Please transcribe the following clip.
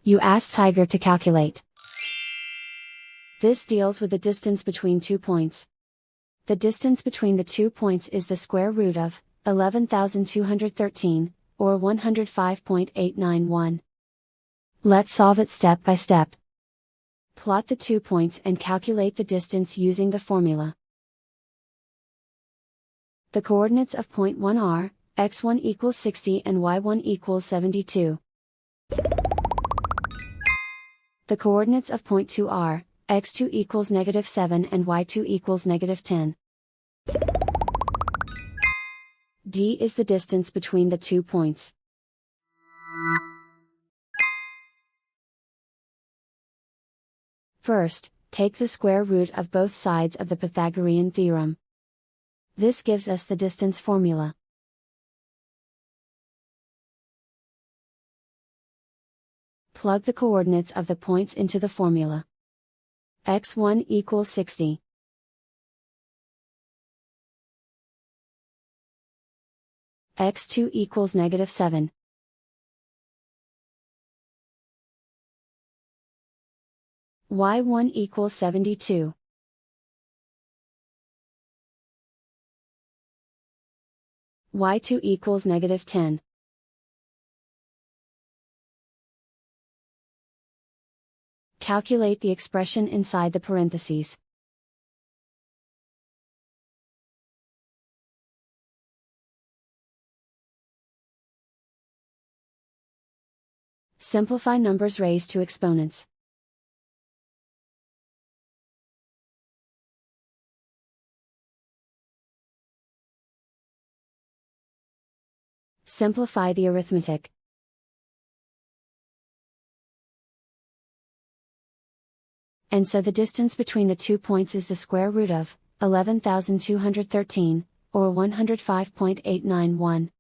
You ask Tiger to calculate. This deals with the distance between 2 points. The distance between the 2 points is the square root of 11,213, or 105.891. Let's solve it step by step. Plot the 2 points and calculate the distance using the formula. The coordinates of point 1 are, x1 equals 60 and y1 equals 72. The coordinates of point 2 are, x2 equals -7 and y2 equals -10. D is the distance between the 2 points. First, take the square root of both sides of the Pythagorean theorem. This gives us the distance formula. Plug the coordinates of the points into the formula. x1 equals 60. x2 equals -7. y1 equals 72. y2 equals -10. Calculate the expression inside the parentheses. Simplify numbers raised to exponents. Simplify the arithmetic. And so the distance between the 2 points is the square root of 11,213, or 105.891.